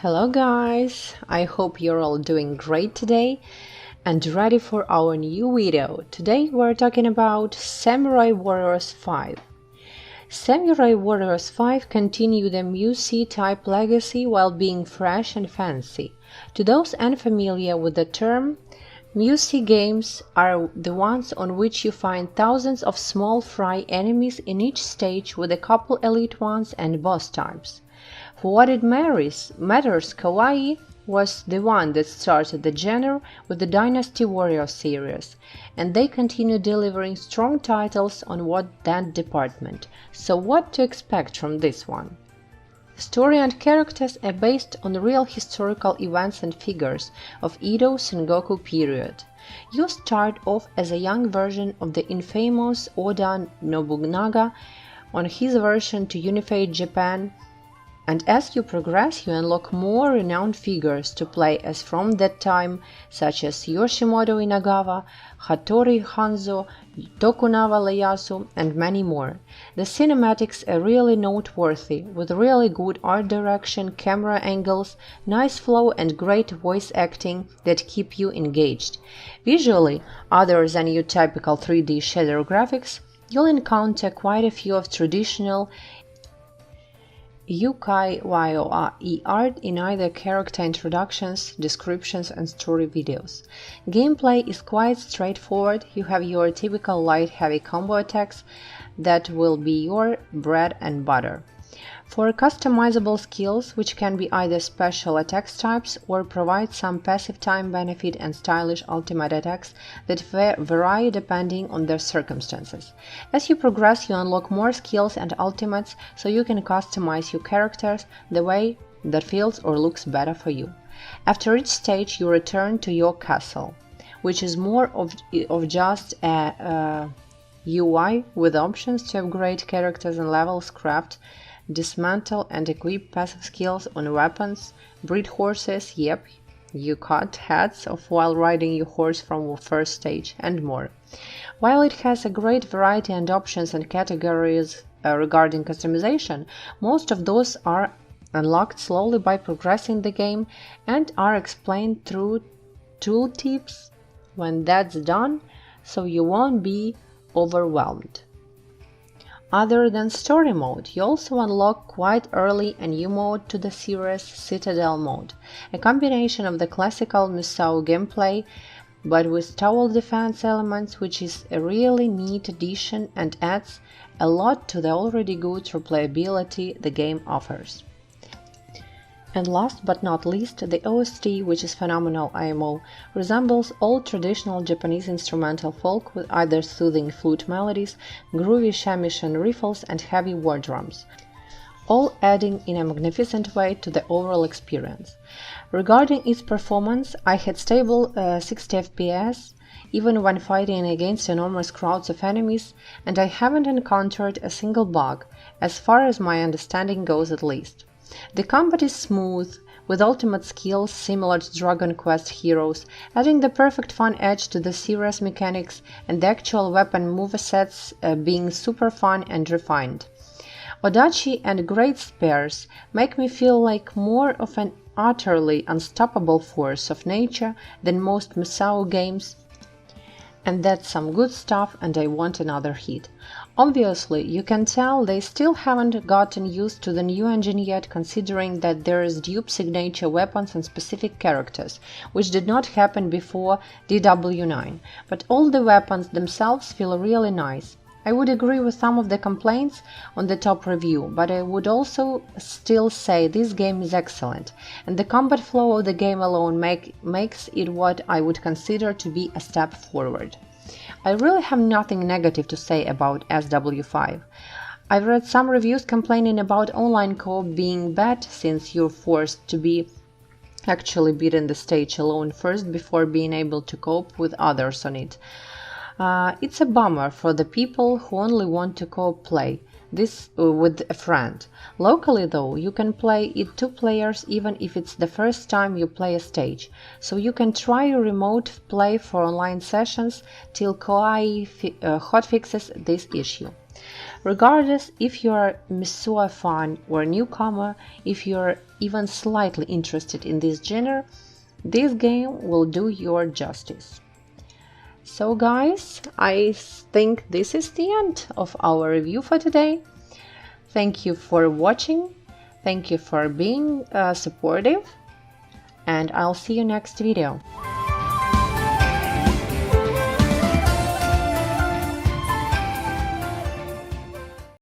Hello guys, I hope you're all doing great today and ready for our new video. Today we're talking about Samurai Warriors 5. Samurai Warriors 5 continue the Musou type legacy while being fresh and fancy. To those unfamiliar with the term, Musou games are the ones on which you find thousands of small fry enemies in each stage with a couple elite ones and boss types. For what it matters, Kawaii was the one that started the genre with the Dynasty Warriors series, and they continue delivering strong titles on that department. So what to expect from this one? Story and characters are based on real historical events and figures of Edo Sengoku period. You start off as a young version of the infamous Oda Nobunaga on his version to unify Japan, and as you progress you unlock more renowned figures to play as from that time, such as Yoshimoto Inagawa, Hattori Hanzo, Tokugawa Ieyasu, and many more. The cinematics are really noteworthy, with really good art direction, camera angles, nice flow and great voice acting that keep you engaged. Visually, other than your typical 3D shader graphics, you'll encounter quite a few of traditional ukiyo-e art in either character introductions, descriptions and story videos. Gameplay is quite straightforward. You have your typical light-heavy combo attacks that will be your bread and butter. For customizable skills, which can be either special attacks types or provide some passive time benefit and stylish ultimate attacks that vary depending on their circumstances. As you progress, you unlock more skills and ultimates, so you can customize your characters the way that feels or looks better for you. After each stage, you return to your castle, which is more of just a UI with options to upgrade characters and levels, craft, dismantle and equip passive skills on weapons, breed horses, yep, you cut heads off while riding your horse from the first stage, and more. While it has a great variety and options and categories regarding customization, most of those are unlocked slowly by progressing the game and are explained through tooltips when that's done, so you won't be overwhelmed. Other than story mode, you also unlock quite early a new mode to the series, Citadel mode, a combination of the classical Musou gameplay but with tower defense elements, which is a really neat addition and adds a lot to the already good replayability the game offers. And last but not least, the OST, which is phenomenal IMO, resembles old traditional Japanese instrumental folk with either soothing flute melodies, groovy shamisen riffles and heavy war drums, all adding in a magnificent way to the overall experience. Regarding its performance, I had stable 60 FPS even when fighting against enormous crowds of enemies, and I haven't encountered a single bug, as far as my understanding goes at least. The combat is smooth, with ultimate skills similar to Dragon Quest Heroes, adding the perfect fun edge to the series mechanics and the actual weapon movesets being super fun and refined. Odachi and Great Spears make me feel like more of an utterly unstoppable force of nature than most Musou games, and that's some good stuff and I want another hit. Obviously, you can tell they still haven't gotten used to the new engine yet, considering that there is dupe signature weapons and specific characters, which did not happen before DW9, but all the weapons themselves feel really nice. I would agree with some of the complaints on the top review, but I would also still say this game is excellent, and the combat flow of the game alone makes it what I would consider to be a step forward. I really have nothing negative to say about SW5. I've read some reviews complaining about online co-op being bad since you're forced to be actually beating the stage alone first before being able to cope with others on it. It's a bummer for the people who only want to co-op play. this with a friend. Locally though, you can play it 2 players even if it's the first time you play a stage, so you can try remote play for online sessions till Koei hotfixes this issue. Regardless if you are Misua fan or newcomer, if you are even slightly interested in this genre, this game will do your justice. So guys, I think this is the end of our review for today. Thank you for watching, thank you for being supportive, and I'll see you next video.